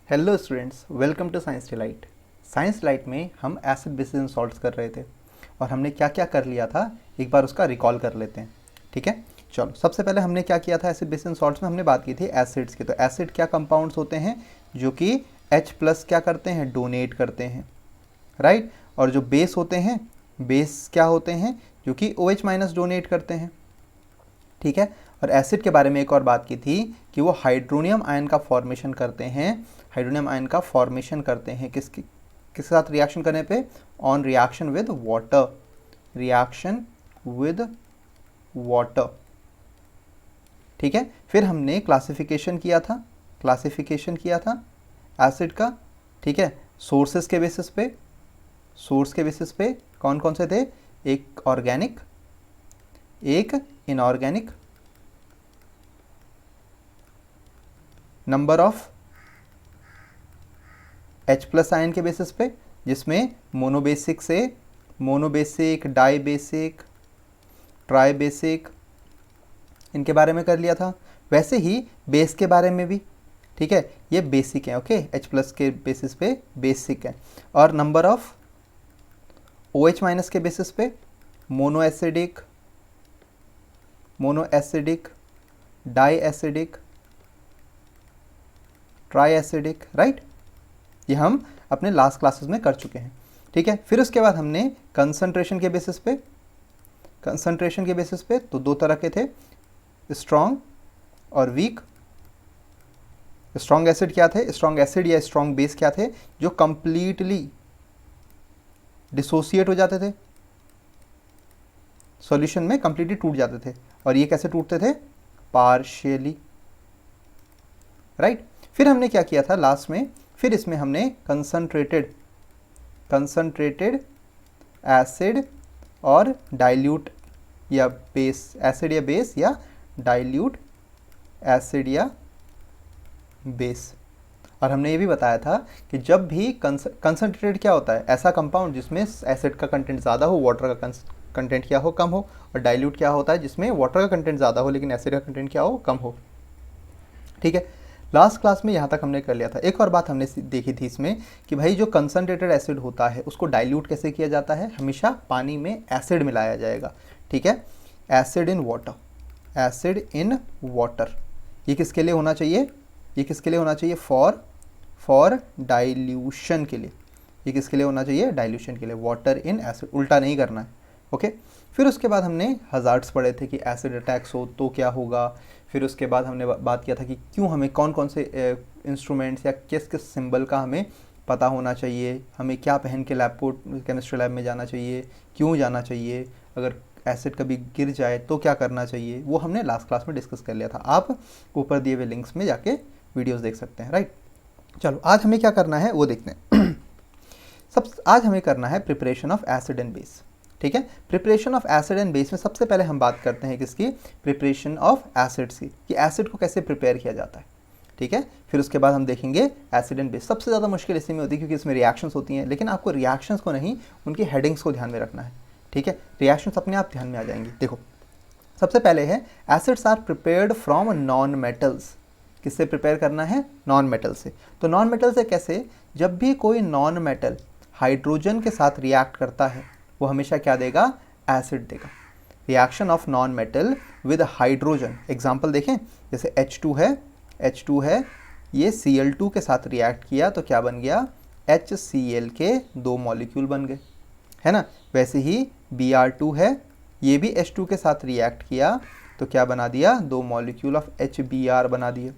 Hello students, welcome to Science Delight. Science Delight में हम acid basis salts कर रहे थे और हमने क्या क्या कर लिया था एक बार उसका रिकॉल कर लेते हैं। ठीक है, चलो सबसे पहले हमने क्या किया था एसिड बेसिस सॉल्ट्स में हमने बात की थी एसिड्स की। तो एसिड क्या कंपाउंड्स होते हैं जो कि H+ क्या करते हैं, डोनेट करते हैं, राइट। और जो बेस होते हैं, बेस क्या होते हैं जो कि OH- डोनेट करते हैं। ठीक है, और एसिड के बारे में एक और बात की थी कि वो हाइड्रोनियम आयन का फॉर्मेशन करते हैं। हाइड्रोनियम आयन का फॉर्मेशन करते हैं किसके साथ रिएक्शन करने पे, on reaction with water, reaction with water. ठीक है, फिर हमने क्लासिफिकेशन किया था एसिड का। ठीक है, सोर्सेस के बेसिस पे, सोर्स के बेसिस पे कौन कौन से थे, एक ऑर्गेनिक, एक inorganic, number of H+ ion के बेसिस पे, जिसमें मोनोबेसिक से मोनोबेसिक, डाईबेसिक, ट्राईबेसिक, इनके बारे में कर लिया था। वैसे ही बेस के बारे में भी, ठीक है, ये बेसिक है, ओके, H+ के बेसिस पे बेसिक है। और नंबर ऑफ OH- के बेसिस पे mono acidic, di acidic, tri acidic, right. ये हम अपने लास्ट क्लासेस में कर चुके हैं। ठीक है, फिर उसके बाद हमने कंसंट्रेशन के बेसिस पे तो दो तरह के थे, स्ट्रॉन्ग और वीक। स्ट्रॉन्ग एसिड क्या थे, स्ट्रॉन्ग एसिड या स्ट्रॉन्ग बेस क्या थे, जो कंप्लीटली डिसोसिएट हो जाते थे, सॉल्यूशन में कंप्लीटली टूट जाते थे। और ये कैसे टूटते थे, पार्शियली, राइट। फिर हमने क्या किया था लास्ट में, फिर इसमें हमने कंसंट्रेटेड एसिड और डाइल्यूट या बेस, एसिड या बेस, या डाइल्यूट एसिड या बेस। और हमने ये भी बताया था कि जब भी कंसंट्रेटेड क्या होता है, ऐसा कंपाउंड जिसमें एसिड का कंटेंट ज़्यादा हो, वाटर का कंटेंट क्या हो, कम हो। और डाइल्यूट क्या होता है, जिसमें वाटर का कंटेंट ज़्यादा हो लेकिन एसिड का कंटेंट क्या हो, कम हो। ठीक है, लास्ट क्लास में यहाँ तक हमने कर लिया था। एक और बात हमने देखी थी इसमें कि भाई जो कंसनट्रेटेड एसिड होता है उसको डाइल्यूट कैसे किया जाता है, हमेशा पानी में एसिड मिलाया जाएगा। ठीक है, एसिड इन वाटर, ये किसके लिए होना चाहिए, ये किसके लिए होना चाहिए, फॉर डाइल्यूशन के लिए। ये किसके लिए होना चाहिए, डाइल्यूशन के लिए, वाटर इन एसिड, उल्टा नहीं करना है। ओके, फिर उसके बाद हमने हजार्ड्स पढ़े थे कि एसिड अटैक्स हो तो क्या होगा। फिर उसके बाद हमने बात किया था कि क्यों हमें कौन कौन से इंस्ट्रूमेंट्स या किस किस सिंबल का हमें पता होना चाहिए, हमें क्या पहन के लैब को, केमिस्ट्री लैब में जाना चाहिए, क्यों जाना चाहिए, अगर एसिड कभी गिर जाए तो क्या करना चाहिए, वो हमने लास्ट क्लास में डिस्कस कर लिया था। आप ऊपर दिए हुए लिंक्स में जाके वीडियोस देख सकते हैं, राइट। चलो आज हमें क्या करना है वो देखते हैं। आज हमें करना है preparation of acid and base. ठीक है, preparation of acid and base में सबसे पहले हम बात करते हैं किसकी, प्रिपरेशन ऑफ एसिड्स की, कि एसिड को कैसे प्रिपेयर किया जाता है। ठीक है, फिर उसके बाद हम देखेंगे एसिड एंड बेस। सबसे ज़्यादा मुश्किल इसी में होती है क्योंकि इसमें रिएक्शंस होती हैं, लेकिन आपको रिएक्शंस को नहीं, उनकी हेडिंग्स को ध्यान में रखना है। ठीक है, रिएक्शंस अपने आप ध्यान में आ जाएंगी। देखो सबसे पहले है acids are prepared from non metals. किससे प्रिपेयर करना है, नॉन मेटल से। तो नॉन मेटल से कैसे, जब भी कोई नॉन मेटल हाइड्रोजन के साथ रिएक्ट करता है वो हमेशा क्या देगा, एसिड देगा। Reaction of non metal with hydrogen, example देखें, जैसे H2 है, ये Cl2 के साथ रिएक्ट किया तो क्या बन गया, HCl के 2 मॉलिक्यूल बन गए, है ना। वैसे ही Br2 है, ये भी H2 के साथ रिएक्ट किया तो क्या बना दिया, 2 मॉलिक्यूल ऑफ HBr बना दिए,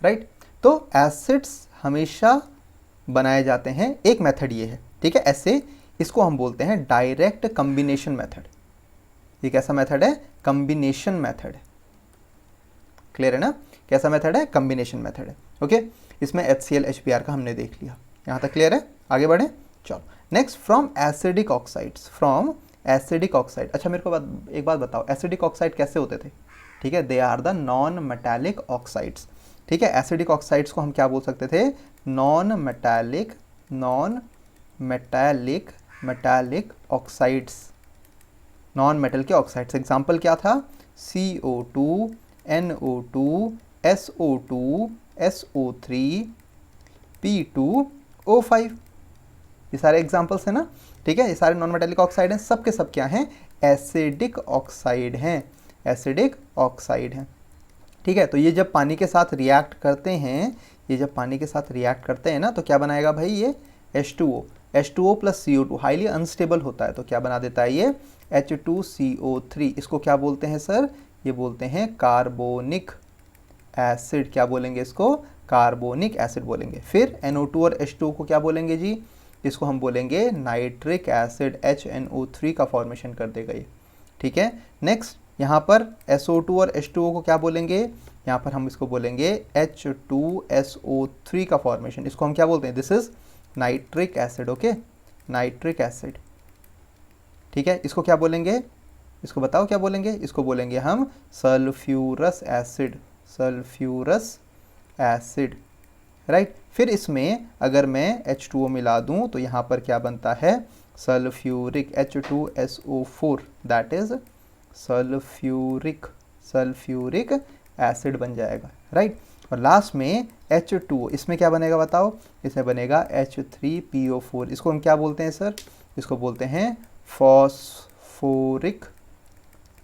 राइट। तो एसिड्स हमेशा बनाए जाते हैं, एक मेथड ये है। ठीक है, ऐसे इसको हम बोलते हैं डायरेक्ट कॉम्बिनेशन मेथड। ये कैसा मेथड है, कॉम्बिनेशन मेथड है। क्लियर है ना, कैसा मेथड है, कॉम्बिनेशन मेथड है। ओके, इसमें HCl HBr का हमने देख लिया, यहाँ तक क्लियर है, आगे बढ़े। चलो next, from acidic oxides, from acidic oxide. अच्छा मेरे को एक बात बताओ, एसिडिक ऑक्साइड कैसे होते थे। ठीक है, they are the non metallic oxides. ठीक है, एसिडिक ऑक्साइड्स को हम क्या बोल सकते थे, non metallic oxides, non metal के ऑक्साइड्स। एग्जाम्पल क्या था, CO2, NO2, SO2, SO3P2O5। ये सारे एग्जाम्पल्स हैं ना, ठीक है। ये सारे नॉन मेटालिक ऑक्साइड हैं, सब के सब क्या हैं, एसिडिक ऑक्साइड हैं, एसिडिक ऑक्साइड हैं, ठीक है। तो ये जब पानी के साथ रिएक्ट करते हैं, ये जब पानी के साथ रिएक्ट करते हैं ना, तो क्या बनाएगा भाई, ये H2O plus CO2 highly unstable होता है, तो क्या बना देता है ये H2CO3। इसको क्या बोलते हैं सर, ये बोलते हैं कार्बोनिक एसिड। क्या बोलेंगे इसको, कार्बोनिक एसिड बोलेंगे। फिर NO2 और H2O को क्या बोलेंगे जी, इसको हम बोलेंगे नाइट्रिक एसिड, HNO3 का फॉर्मेशन कर देगा ये, ठीक है। नेक्स्ट यहाँ पर SO2 और H2O को क्या बोलेंगे, यहाँ पर हम इसको बोलेंगे H2SO3 का फॉर्मेशन। इसको हम क्या बोलते हैं, this is nitric acid, okay, nitric acid, ठीक है। इसको क्या बोलेंगे, इसको बताओ क्या बोलेंगे, इसको बोलेंगे हम sulphurous acid, sulphurous acid, right. फिर इसमें अगर मैं H2O मिला दूं तो यहाँ पर क्या बनता है, sulphuric H2SO4, that is sulphuric acid बन जाएगा, राइट। और लास्ट में H2O, इसमें क्या बनेगा बताओ, इसमें बनेगा H3PO4। इसको हम क्या बोलते हैं सर, इसको बोलते हैं फॉस्फोरिक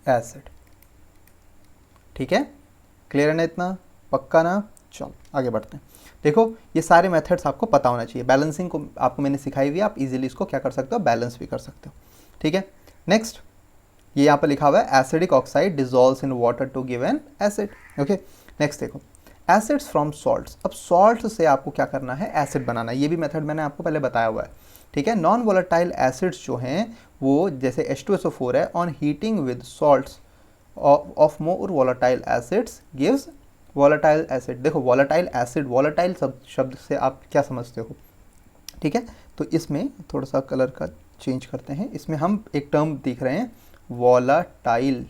एसिड, ठीक है। क्लियर है ना, इतना पक्का ना। चलो आगे बढ़ते हैं। देखो ये सारे मेथड्स आपको पता होना चाहिए। बैलेंसिंग को आपको मैंने सिखाई हुई है, आप इजीली इसको क्या कर सकते हो, बैलेंस भी कर सकते हो, ठीक है। नेक्स्ट ये यहाँ पर लिखा हुआ है acidic oxide dissolves in water to give an acid, okay. Next देखो एसिड्स फ्रॉम सॉल्ट्स। अब सॉल्ट से आपको क्या करना है, एसिड बनाना है। ये भी मेथड मैंने आपको पहले बताया हुआ है, ठीक है। नॉन वोलेटाइल एसिड्स जो हैं वो जैसे H2SO4 है, on heating with salts of more volatile acids gives volatile acid. देखो वोलेटाइल एसिड, वोलेटाइल शब्द से आप क्या समझते हो, ठीक है। तो इसमें थोड़ा सा कलर का चेंज करते हैं। इसमें हम एक टर्म देख रहे हैं वोलाटाइल।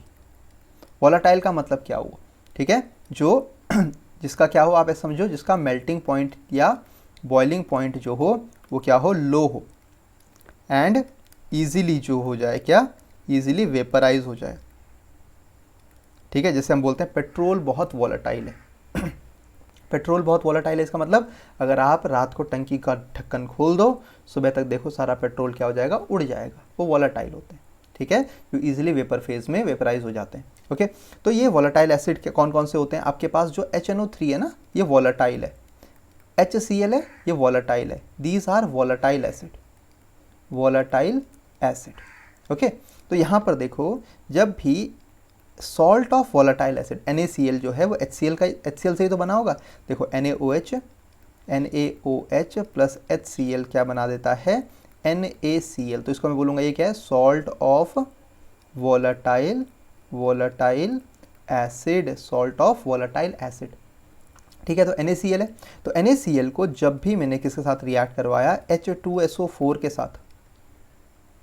वोलाटाइल का मतलब क्या हुआ, ठीक है, जो जिसका क्या हो, आप ऐसा समझो जिसका मेल्टिंग पॉइंट या बॉइलिंग पॉइंट जो हो वो क्या हो, लो हो, एंड ईजिली जो हो जाए, क्या, ईजिली वेपराइज हो जाए, ठीक है। जैसे हम बोलते हैं पेट्रोल बहुत वोलेटाइल है। पेट्रोल बहुत वोलेटाइल है, इसका मतलब अगर आप रात को टंकी का ढक्कन खोल दो, सुबह तक देखो सारा पेट्रोल क्या हो जाएगा, उड़ जाएगा, वो वोलेटाइल होते हैं, ठीक है, जो इजीली वेपर फेज में वेपराइज हो जाते हैं, ओके। तो ये वोलेटाइल एसिड के कौन कौन से होते हैं, आपके पास जो HNO3 है ना, ये वोलेटाइल है, HCl है, ये वोलेटाइल है, these are volatile acid, volatile acid, okay. तो यहाँ पर देखो जब भी salt of volatile acid NaCl जो है वो HCl से ही तो बना होगा। देखो NaOH प्लस HCl क्या बना देता है, NaCl। तो इसको मैं बोलूँगा ये क्या है, salt of volatile acid, salt of volatile acid, ठीक है। तो NaCl है, तो NaCl को जब भी मैंने किसके साथ रिएक्ट करवाया, H2SO4 के साथ,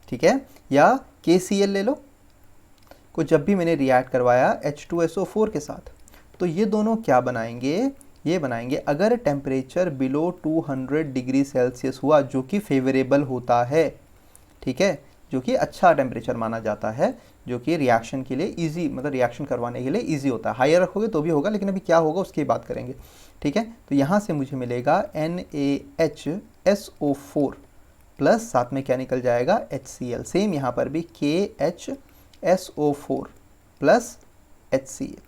ठीक है, या KCl ले लो, को जब भी मैंने रिएक्ट करवाया H2SO4 के साथ, तो ये दोनों क्या बनाएंगे, ये बनाएंगे अगर टेम्परेचर बिलो 200 डिग्री सेल्सियस हुआ, जो कि फेवरेबल होता है, ठीक है, जो कि अच्छा टेम्परेचर माना जाता है, जो कि रिएक्शन के लिए इजी, मतलब रिएक्शन करवाने के लिए इजी होता है। हायर रखोगे तो भी होगा, लेकिन अभी क्या होगा उसकी बात करेंगे, ठीक है। तो यहाँ से मुझे मिलेगा NaHSO4 प्लस साथ में क्या निकल जाएगा, HCl। सेम यहाँ पर भी KHSO4 प्लस HCl,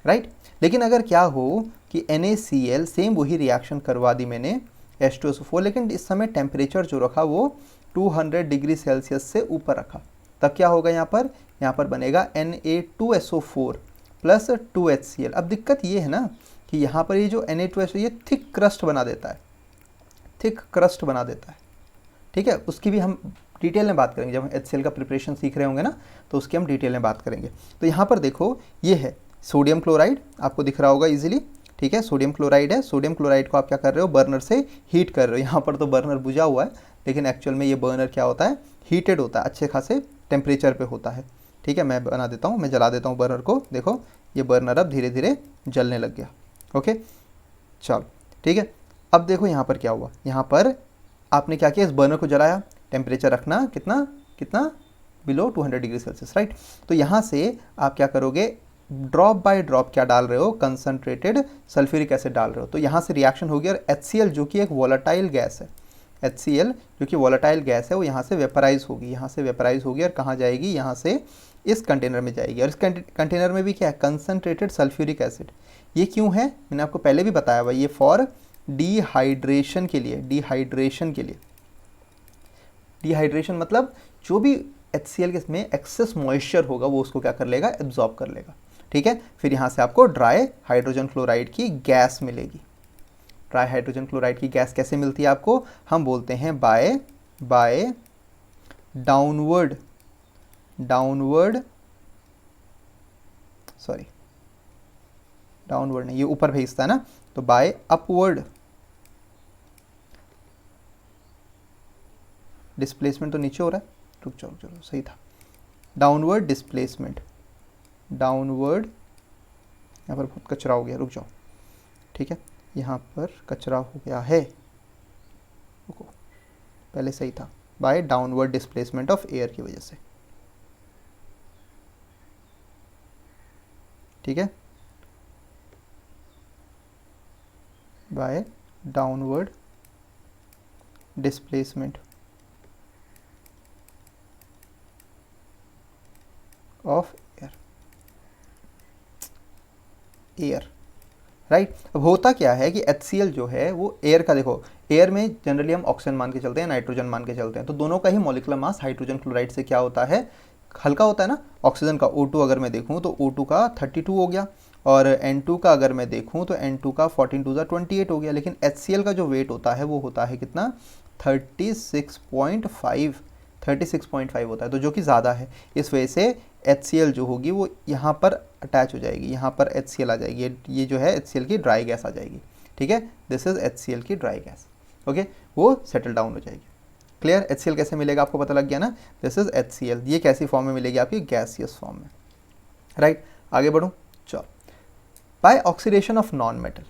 राइट। लेकिन अगर क्या हो कि NaCl सेम वही रिएक्शन करवा दी मैंने H2SO4, लेकिन इस समय टेम्परेचर जो रखा वो 200 डिग्री सेल्सियस से ऊपर रखा, तब क्या होगा, यहाँ पर बनेगा Na2SO4 प्लस 2HCl। अब दिक्कत ये है ना कि यहाँ पर ये जो Na2SO ये थिक क्रस्ट बना देता है, थिक क्रस्ट बना देता है, ठीक है। उसकी भी हम डिटेल में बात करेंगे, जब हम HCl का प्रिपरेशन सीख रहे होंगे ना, तो उसकी हम डिटेल में बात करेंगे। तो यहाँ पर देखो ये है सोडियम क्लोराइड, आपको दिख रहा होगा इजीली, ठीक है, सोडियम क्लोराइड है। सोडियम क्लोराइड को आप क्या कर रहे हो, बर्नर से हीट कर रहे हो। यहाँ पर तो बर्नर बुझा हुआ है, लेकिन एक्चुअल में ये बर्नर क्या होता है, हीटेड होता है, अच्छे खासे टेम्परेचर पे होता है, ठीक है। मैं बना देता हूँ, मैं जला देता हूँ बर्नर को। देखो ये बर्नर अब धीरे धीरे जलने लग गया, ओके, चलो ठीक है। अब देखो यहाँ पर क्या हुआ, यहाँ पर आपने क्या किया, इस बर्नर को जलाया, टेम्परेचर रखना कितना बिलो 200 डिग्री सेल्सियस, राइट। तो यहाँ से आप क्या करोगे, ड्रॉप बाय ड्रॉप क्या डाल रहे हो, कंसनट्रेटेड सल्फ्यूरिक एसिड डाल रहे हो। तो यहाँ से रिएक्शन होगी और HCl जो कि एक वोलेटाइल गैस है, HCl जो कि वोलेटाइल गैस है, वो यहाँ से वेपराइज होगी, यहाँ से वेपराइज होगी और कहाँ जाएगी, यहाँ से इस कंटेनर में जाएगी। और इस कंटेनर में भी क्या है, कंसनट्रेटेड सल्फ्यूरिक एसिड। ये क्यों है, मैंने आपको पहले भी बताया हुआ, ये फॉर डिहाइड्रेशन के लिए, डिहाइड्रेशन के लिए। डिहाइड्रेशन मतलब जो भी HCl के इसमें एक्सेस मॉइस्चर होगा वो उसको क्या कर लेगा, एब्जॉर्ब कर लेगा। ठीक है, फिर यहाँ से आपको ड्राई हाइड्रोजन क्लोराइड की गैस मिलेगी। ड्राई हाइड्रोजन क्लोराइड की गैस कैसे मिलती है आपको, हम बोलते हैं बाय डाउनवर्ड नहीं, ये ऊपर भेजता है ना, तो बाय अपवर्ड डिस्प्लेसमेंट, तो नीचे हो रहा है, रुक जाओ, चलो सही था, डाउनवर्ड डिस्प्लेसमेंट, डाउनवर्ड, यहाँ पर बहुत कचरा हो गया, रुक जाओ, ठीक है, यहाँ पर कचरा हो गया है, रुको, पहले सही था, by downward displacement of air की वजह से। ठीक है, by downward displacement of air, right. अब होता क्या है कि HCl जो है वो एयर का, देखो एयर में जनरली हम ऑक्सीजन मान के चलते हैं, नाइट्रोजन मान के चलते हैं, तो दोनों का ही मॉलिक्यूलर मास हाइड्रोजन क्लोराइड से क्या होता है, हल्का होता है ना। ऑक्सीजन का O2 अगर मैं देखूँ तो O2 का 32 हो गया, और N2 का अगर मैं देखूँ तो N2 का 14 2 28 हो गया, लेकिन HCl का जो वेट होता है वो होता है कितना, 36.5 होता है, तो जो कि ज़्यादा है। इस वजह से HCl जो होगी वो यहाँ पर अटैच हो जाएगी, यहाँ पर HCl आ जाएगी, ये जो है HCl की ड्राई गैस आ जाएगी। ठीक है, दिस इज HCl की ड्राई गैस, ओके, वो सेटल डाउन हो जाएगी। क्लियर, HCl कैसे मिलेगा आपको पता लग गया ना, दिस इज HCl, ये कैसी फॉर्म में मिलेगी आपकी, गैसियस फॉर्म में, राइट। आगे बढ़ूँ, चलो, by oxidation of non metal.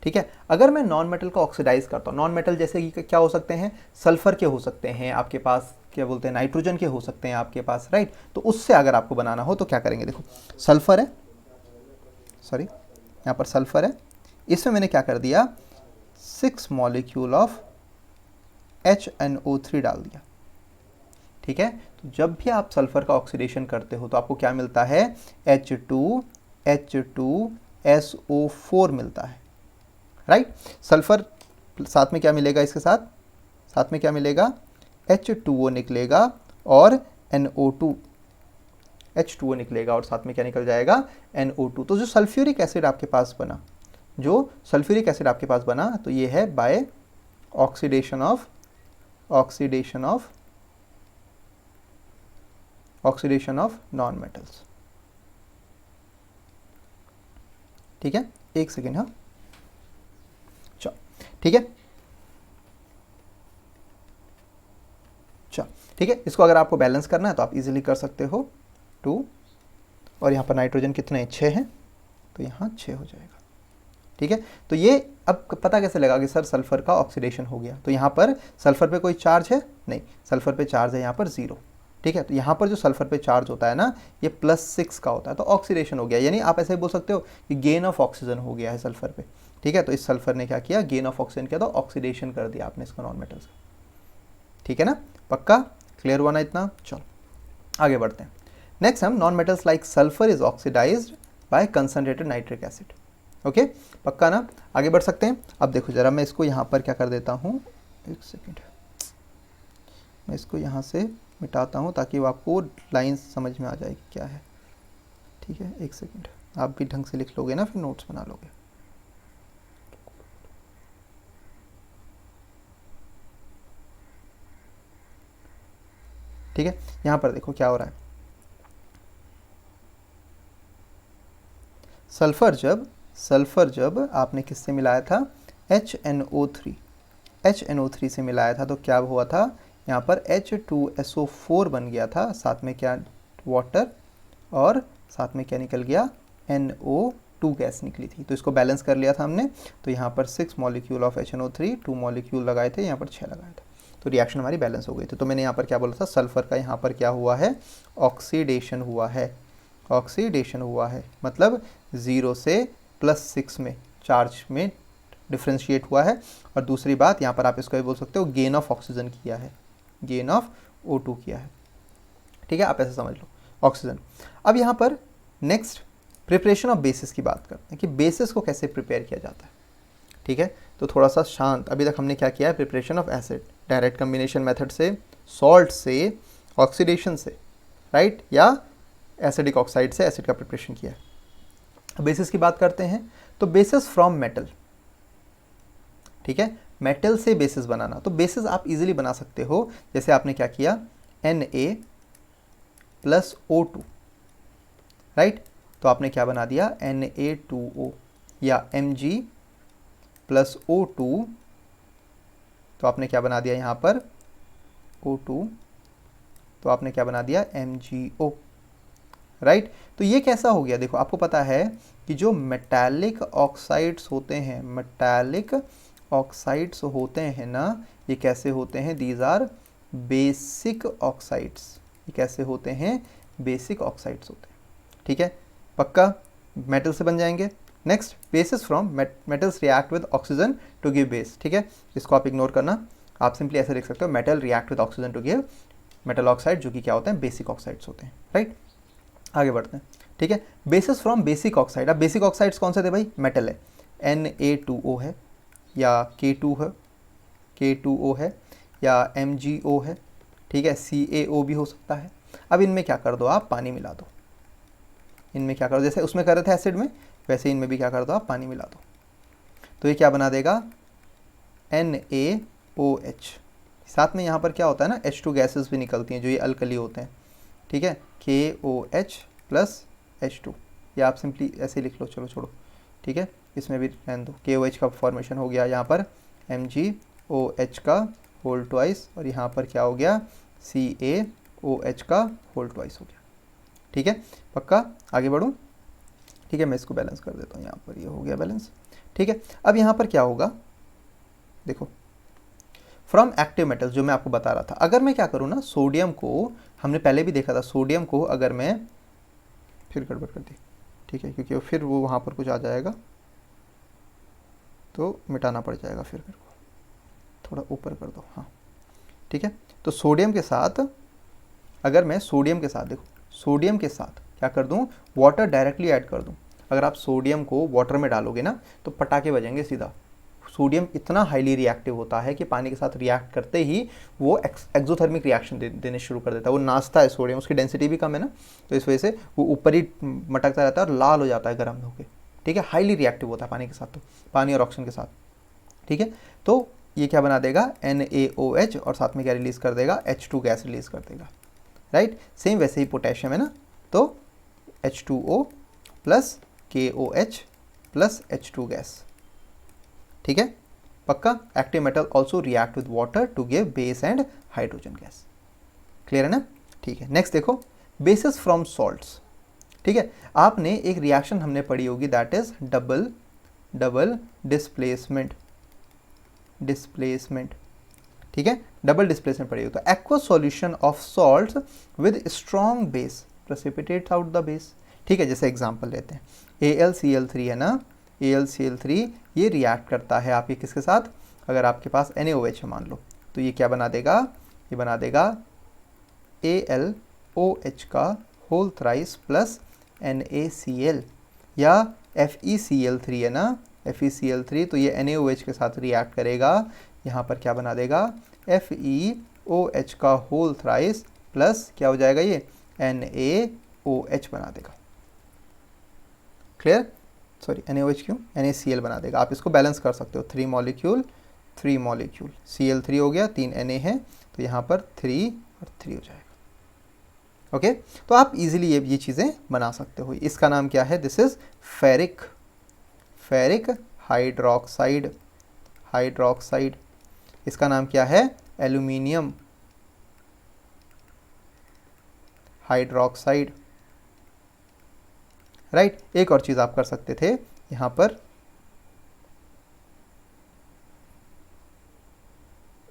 ठीक है, अगर मैं नॉन मेटल को ऑक्सीडाइज करता हूँ, नॉन मेटल जैसे कि क्या हो सकते हैं, सल्फर के हो सकते हैं आपके पास, क्या बोलते हैं, नाइट्रोजन के हो सकते हैं आपके पास, राइट। तो उससे अगर आपको बनाना हो तो क्या करेंगे, देखो सल्फर है, सॉरी यहाँ पर सल्फर है, इसमें मैंने क्या कर दिया, 6 मॉलिक्यूल ऑफ HNO3 डाल दिया। ठीक है, तो जब भी आप सल्फर का ऑक्सीडेशन करते हो तो आपको क्या मिलता है, H2SO4 मिलता है, राइट। सल्फर साथ में क्या मिलेगा, इसके साथ में क्या मिलेगा, H2O निकलेगा और NO2, H2O निकलेगा और साथ में क्या निकल जाएगा, NO2। तो जो सल्फ्यूरिक एसिड आपके पास बना, तो ये है by oxidation of non metals. ठीक है, एक सेकेंड, हाँ, चलो, ठीक है, ठीक है, इसको अगर आपको बैलेंस करना है तो आप इजीली कर सकते हो, 2, और यहाँ पर नाइट्रोजन कितने 6 हैं, तो यहाँ 6 हो जाएगा। ठीक है, तो ये अब पता कैसे लगा कि सर सल्फर का ऑक्सीडेशन हो गया, तो यहाँ पर सल्फर पे कोई चार्ज है नहीं, सल्फर पे चार्ज है यहाँ पर 0। ठीक है, तो यहाँ पर जो सल्फर पे चार्ज होता है ना, ये +6 का होता है, तो ऑक्सीडेशन हो गया, यानी आप ऐसे ही बोल सकते हो कि गेन ऑफ ऑक्सीजन हो गया है सल्फर पे। ठीक है, तो इस सल्फर ने क्या किया, गेन ऑफ ऑक्सीजन किया, तो ऑक्सीडेशन कर दिया आपने इसको नॉन मेटल्स का। ठीक है ना, पक्का क्लियर हुआ ना इतना, चलो आगे बढ़ते हैं। नेक्स्ट हम non metals like sulphur is oxidised by concentrated nitric acid. Okay, पक्का ना, आगे बढ़ सकते हैं। अब देखो जरा, मैं इसको यहाँ पर क्या कर देता हूँ, एक सेकेंड, मैं इसको यहाँ से मिटाता हूँ ताकि वो आपको लाइंस समझ में आ जाए कि क्या है। ठीक है, एक सेकेंड, आप भी ढंग से लिख लोगे ना, फिर नोट्स बना लोगे। ठीक है, यहाँ पर देखो क्या हो रहा है, सल्फर जब आपने किससे मिलाया था, HNO3 से मिलाया था, तो क्या हुआ था, यहाँ पर H2SO4 बन गया था, साथ में क्या, वाटर, और साथ में क्या निकल गया, NO2 गैस निकली थी, तो इसको बैलेंस कर लिया था हमने। तो यहाँ पर 6 मॉलिक्यूल ऑफ HNO3, 2 मॉलिक्यूल लगाए थे, यहाँ पर 6 लगाए थे, तो रिएक्शन हमारी बैलेंस हो गई थी। तो मैंने यहाँ पर क्या बोला था, सल्फर का यहाँ पर क्या हुआ है, ऑक्सीडेशन हुआ है, ऑक्सीडेशन हुआ है, मतलब 0 से +6 में चार्ज में डिफ्रेंशिएट हुआ है। और दूसरी बात यहाँ पर आप इसको भी बोल सकते हो गेन ऑफ ऑक्सीजन किया है, गेन ऑफ O2 किया है। ठीक है, आप ऐसे समझ लो ऑक्सीजन। अब यहाँ पर नेक्स्ट प्रिपरेशन ऑफ बेसिस की बात करते हैं कि बेसिस को कैसे प्रिपेयर किया जाता है। ठीक है, तो थोड़ा सा शांत, अभी तक हमने क्या किया है, preparation of acid direct combination method से, सॉल्ट से, ऑक्सीडेशन से, राइट, या एसिडिक ऑक्साइड से एसिड का प्रिपरेशन किया है। बेसिस की बात करते हैं तो बेसिस फ्रॉम मेटल, ठीक है, मेटल से बेसिस बनाना। तो बेसिस आप इजीली बना सकते हो, जैसे आपने क्या किया, Na+O2, राइट, तो आपने क्या बना दिया, Na2O, या Mg+O2, तो आपने क्या बना दिया यहाँ पर O2, तो आपने क्या बना दिया MgO, राइट। तो ये कैसा हो गया, देखो आपको पता है कि जो मेटालिक ऑक्साइड्स होते हैं, मेटालिक ऑक्साइड्स होते हैं ना, ये कैसे होते हैं, दीज आर बेसिक ऑक्साइड्स। ये कैसे होते हैं, बेसिक ऑक्साइड्स होते हैं। ठीक है, पक्का मेटल से बन जाएंगे। Next, bases from metals react with oxygen to give base. ठीक है, इसको आप इग्नोर करना, आप सिंपली ऐसे लिख सकते हो, metal react with oxygen to give metal oxide, जो कि क्या होते हैं, बेसिक ऑक्साइड्स होते हैं, राइट। आगे बढ़ते हैं। ठीक है, बेसिस फ्रॉम बेसिक ऑक्साइड। अब बेसिक ऑक्साइड्स कौन से थे भाई, मेटल है, Na2O है, या K2O है, या MgO है, ठीक है, CaO भी हो सकता है। अब इनमें क्या कर दो, आप पानी मिला दो, इनमें क्या कर दो, जैसे उसमें कर रहे थे एसिड में, वैसे इनमें भी क्या कर दो, आप पानी मिला दो। तो ये क्या बना देगा, NaOH। साथ में यहाँ पर क्या होता है ना, H2 गैसेस भी निकलती हैं, जो ये अल्कली होते हैं। ठीक है, KOH+H2, या आप सिंपली ऐसे लिख लो, चलो छोड़ो, ठीक है, इसमें भी रहने दो। KOH का फॉर्मेशन हो गया यहाँ पर MgOH का होल ट्वाइस, और यहाँ पर क्या हो गया, CaOH का होल ट्वाइस हो गया। ठीक है, पक्का, आगे बढ़ूँ। ठीक है, मैं इसको बैलेंस कर देता हूँ, यहाँ पर ये हो गया बैलेंस। ठीक है, अब यहाँ पर क्या होगा, देखो, फ्रॉम एक्टिव मेटल्स, जो मैं आपको बता रहा था, अगर मैं क्या करूँ ना, सोडियम को, हमने पहले भी देखा था, सोडियम को अगर मैं, फिर गड़बड़ कर दी, ठीक है, क्योंकि फिर वो वहाँ पर कुछ आ जाएगा तो मिटाना पड़ जाएगा, फिर मेरे को थोड़ा ऊपर कर दो, हाँ, ठीक है। तो सोडियम के साथ, अगर मैं सोडियम के साथ, देखो, सोडियम के साथ क्या कर दूँ, वाटर डायरेक्टली ऐड कर दूँ। अगर आप सोडियम को वाटर में डालोगे ना, तो पटाखे बजेंगे सीधा। सोडियम इतना हाईली रिएक्टिव होता है कि पानी के साथ रिएक्ट करते ही वो एक्सोथर्मिक रिएक्शन देने शुरू कर देता है। वो नाचता है सोडियम, उसकी डेंसिटी भी कम है ना, तो इस वजह से वो ऊपर ही मटकता रहता है और लाल हो जाता है गर्म होकर। ठीक है, हाईली रिएक्टिव होता है पानी के साथ, तो पानी और ऑक्सीजन के साथ। ठीक है, तो ये क्या बना देगा, NaOH, और साथ में क्या रिलीज कर देगा, H2 गैस रिलीज कर देगा, राइट। सेम वैसे ही पोटेशियम है ना, तो H2O plus KOH plus H2 gas. ठीक है, पक्का। Active metal also react with water to give base and hydrogen gas. Clear है ना, ठीक है। नेक्स्ट देखो, बेसिस फ्रॉम सॉल्ट्स। ठीक है, आपने एक रिएक्शन हमने पढ़ी होगी, दैट इज डबल डिस्प्लेसमेंट। ठीक है, डबल डिस्प्लेसमेंट पढ़ी हो, तो aqueous solution of salts with strong base precipitates out the base. ठीक है, जैसे एग्जांपल लेते हैं, AlCl3 है ना, AlCl3 ये रिएक्ट करता है आपके किसके साथ, अगर आपके पास NaOH है मान लो, तो ये क्या बना देगा, ये बना देगा AlOH का होल थ्राइस प्लस NaCl, या FeCl3 है ना, FeCl3, तो ये NaOH के साथ रिएक्ट करेगा, यहाँ पर क्या बना देगा, FeOH का होल थ्राइस प्लस क्या हो जाएगा, ये NaOH बना देगा। क्लियर, सॉरी NaOH क्यों, NaCl बना देगा। आप इसको बैलेंस कर सकते हो, 3 मॉलिक्यूल Cl3 हो गया, 3 Na है, तो यहाँ पर 3 और 3 हो जाएगा। ओके, तो आप इजीली ये चीज़ें बना सकते हो। इसका नाम क्या है, दिस इज फेरिक हाइड्रोक्साइड। इसका नाम क्या है, एल्यूमिनियम हाइड्रोक्साइड, राइट। एक और चीज़ आप कर सकते थे, यहाँ पर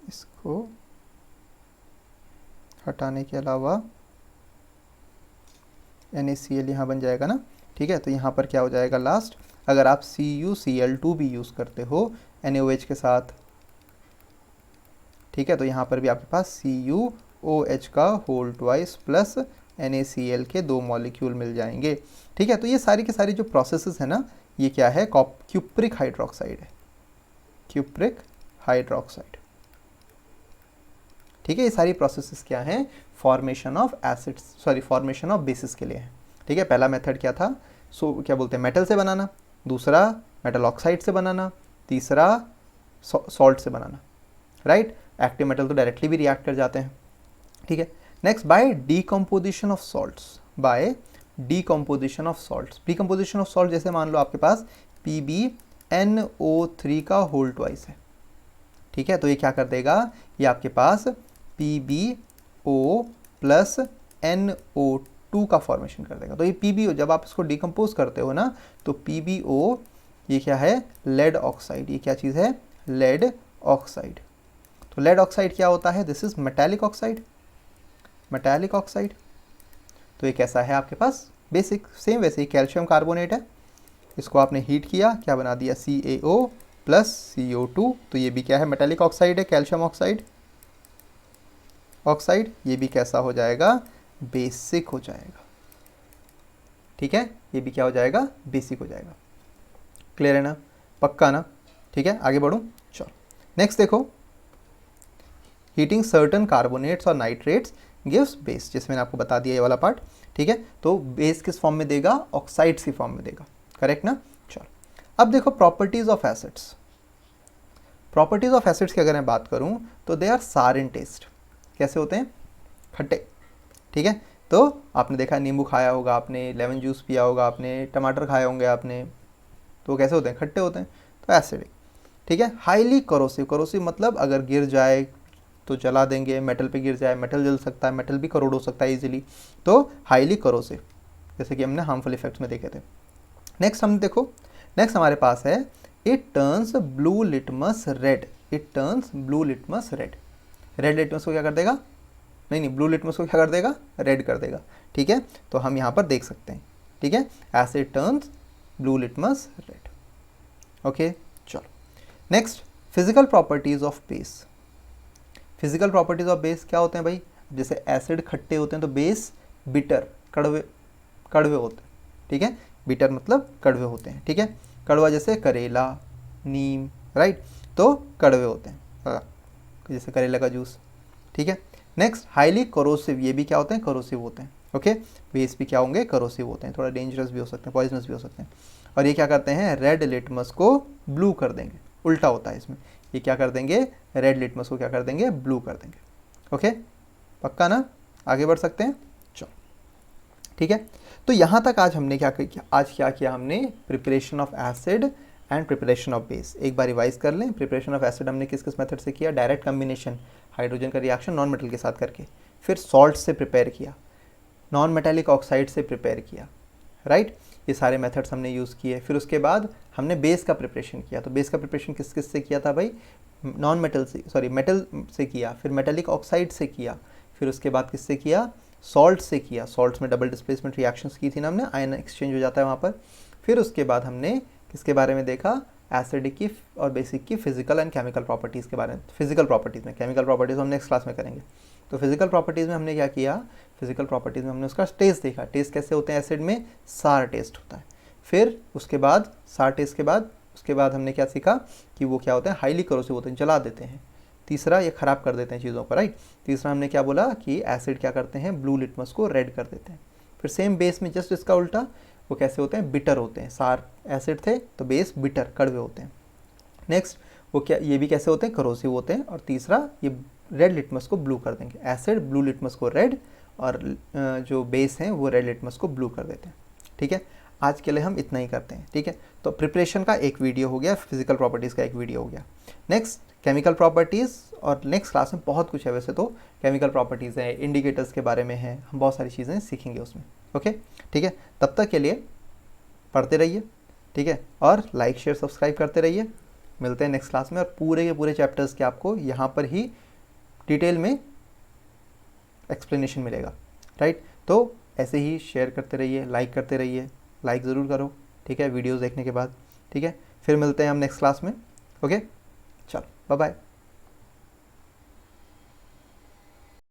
इसको हटाने के अलावा NaCl यहाँ बन जाएगा ना, ठीक है। तो यहाँ पर क्या हो जाएगा लास्ट, अगर आप CuCl2 भी यूज़ करते हो NaOH के साथ, ठीक है, तो यहाँ पर भी आपके पास CuOH का होल ट्वाइस प्लस NaCl के 2 मॉलिक्यूल मिल जाएंगे, ठीक है। तो ये सारी की सारी जो प्रोसेसेस है ना, ये क्या है, क्यूप्रिक हाइड्रोक्साइड है, क्यूप्रिक हाइड्रोक्साइड, ठीक है। ये सारी प्रोसेसेस क्या हैं, formation of acids, sorry formation of basis के लिए है, ठीक है। पहला मेथड क्या था, क्या बोलते हैं, मेटल से बनाना, दूसरा मेटल ऑक्साइड से बनाना, तीसरा सॉल्ट से बनाना, राइट। एक्टिव मेटल तो डायरेक्टली भी रिएक्ट कर जाते हैं, ठीक है। Next, by decomposition of salts, by decomposition of salts, decomposition of salt जैसे मान लो आपके पास PbNO3 का होल ट्वाइस है, ठीक है। तो ये क्या कर देगा, ये आपके पास PbO प्लस NO2 का फॉर्मेशन कर देगा। तो ये PbO जब आप इसको डिकम्पोज करते हो ना, तो PbO ये क्या है, लेड ऑक्साइड, ये क्या चीज़ है, लेड ऑक्साइड। तो लेड ऑक्साइड क्या होता है, this is metallic oxide, metallic oxide. तो ये कैसा है आपके पास, बेसिक, सेम वैसे ही कैल्शियम कार्बोनेट है, इसको आपने हीट किया, क्या बना दिया, CaO प्लस CO2, तो ये भी क्या है, मेटालिक ऑक्साइड है, कैल्शियम ऑक्साइड, ऑक्साइड, ये भी कैसा हो जाएगा, बेसिक हो जाएगा, ठीक है। ये भी क्या हो जाएगा, बेसिक हो जाएगा। क्लियर है ना, पक्का ना, ठीक है। आगे बढ़ूँ, चलो नेक्स्ट देखो, हीटिंग सर्टन कार्बोनेट्स और नाइट्रेट्स गिव्स बेस, जैसे मैंने आपको बता दिया ये वाला पार्ट, ठीक है। तो बेस किस फॉर्म में देगा, ऑक्साइड्स की फॉर्म में देगा, करेक्ट ना। चलो अब देखो properties of acids, properties of acids की अगर मैं बात करूं तो दे आर सार इन टेस्ट, कैसे होते हैं, खट्टे, ठीक है। तो आपने देखा नींबू खाया होगा आपने, लेमन जूस पिया होगा आपने, टमाटर खाए होंगे आपने, तो कैसे होते हैं, खट्टे होते हैं, तो एसिडिक, ठीक है। हाईली करोसिव, करोसिव मतलब अगर गिर जाए तो जला देंगे, मेटल पे गिर जाए मेटल जल सकता है, मेटल भी करोड हो सकता है इजीली, तो हाईली करोसिव, जैसे कि हमने हार्मफुल इफेक्ट्स में देखे थे। नेक्स्ट हम देखो, नेक्स्ट हमारे पास है it turns blue litmus red, it turns blue litmus red, red litmus को क्या कर देगा, नहीं ब्लू लिटमस को क्या कर देगा, रेड कर देगा, ठीक है। तो हम यहाँ पर देख सकते हैं, ठीक है, acid turns blue litmus red, okay. चलो next, physical properties of base, physical properties of base क्या होते हैं भाई, जैसे एसिड खट्टे होते हैं तो बेस बिटर, कड़वे, कड़वे होते हैं, ठीक है, बिटर मतलब कड़वे होते हैं, ठीक है। कड़वा जैसे करेला, नीम, राइट, तो कड़वे होते हैं, जैसे करेला का जूस, ठीक है। नेक्स्ट, हाईली करोसिव, ये भी क्या होते हैं, करोसिव होते हैं, ओके। बेस भी क्या होंगे, करोसिव होते हैं, थोड़ा डेंजरस भी हो सकते हैं, पॉइजनस भी हो सकते हैं। और ये क्या करते हैं, रेड लिटमस को ब्लू कर देंगे, उल्टा होता है इसमें, ये क्या कर देंगे, रेड लिटमस को क्या कर देंगे, ब्लू कर देंगे, ओके, पक्का ना। आगे बढ़ सकते हैं, चलो ठीक है। तो यहाँ तक आज हमने क्या किया, आज क्या किया हमने, preparation of acid and preparation of base. एक बार रिवाइज कर लें, प्रिपरेशन ऑफ एसिड हमने किस किस मेथड से किया, डायरेक्ट कम्बिनेशन, हाइड्रोजन का रिएक्शन नॉन मेटल के साथ करके, फिर सॉल्ट से प्रिपेयर किया, नॉन मेटेलिक ऑक्साइड से प्रिपेयर किया, राइट, ये सारे मेथड्स हमने यूज़ किए। फिर उसके बाद हमने बेस का प्रिपरेशन किया, तो बेस का प्रिपरेशन किस किस से किया था भाई, नॉन मेटल से, सॉरी मेटल से किया, फिर मेटेलिक ऑक्साइड से किया, फिर उसके बाद किससे किया, सॉल्ट से किया, सॉल्ट्स में डबल डिस्प्लेसमेंट रिएक्शंस की थी ना हमने, आयन एक्सचेंज हो जाता है वहाँ पर। फिर उसके बाद हमने किसके बारे में देखा, एसिडिक की और बेसिक की फिजिकल एंड केमिकल प्रॉपर्टीज़ के बारे में, फिजिकल प्रॉपर्टीज़ में, केमिकल प्रॉपर्टीज़ हम नेक्स्ट क्लास में करेंगे। तो फिजिकल प्रॉपर्टीज़ में हमने क्या किया, फिजिकल प्रॉपर्टीज़ में हमने उसका टेस्ट देखा, टेस्ट कैसे होते हैं एसिड में, सार टेस्ट होता है। फिर उसके बाद सार टेस्ट के बाद उसके बाद हमने क्या सीखा कि वो क्या होते हैं, हाईली करोसिव होते हैं, जला देते हैं। तीसरा, ये ख़राब कर देते हैं चीज़ों को, राइट। तीसरा हमने क्या बोला कि एसिड क्या करते हैं, ब्लू लिटमस को रेड कर देते हैं। फिर सेम बेस में जस्ट इसका उल्टा, वो कैसे होते हैं, बिटर होते हैं, सार एसिड थे तो बेस बिटर, कड़वे होते हैं। नेक्स्ट, वो क्या, ये भी कैसे होते हैं, करोसिव होते हैं। और तीसरा, ये रेड लिटमस को ब्लू कर देंगे, एसिड ब्लू लिटमस को रेड, और जो बेस हैं वो रेड लिटमस को ब्लू कर देते हैं, ठीक है। आज के लिए हम इतना ही करते हैं, ठीक है। तो प्रिपरेशन का एक वीडियो हो गया, फिजिकल प्रॉपर्टीज़ का एक वीडियो हो गया। नेक्स्ट केमिकल प्रॉपर्टीज़, और नेक्स्ट क्लास में बहुत कुछ है, वैसे तो केमिकल प्रॉपर्टीज़ है, इंडिकेटर्स के बारे में है, हम बहुत सारी चीज़ें सीखेंगे उसमें, ओके, ठीक है। तब तक के लिए पढ़ते रहिए, ठीक है, और लाइक शेयर सब्सक्राइब करते रहिए। मिलते हैं नेक्स्ट क्लास में, और पूरे के पूरे चैप्टर्स के आपको यहाँ पर ही डिटेल में एक्सप्लेनेशन मिलेगा, राइट। तो ऐसे ही शेयर करते रहिए, लाइक करते रहिए, लाइक ज़रूर करो, ठीक है, वीडियोज़ देखने के बाद, ठीक है। फिर मिलते हैं हम नेक्स्ट क्लास में, ओके, चलो बाय बाय।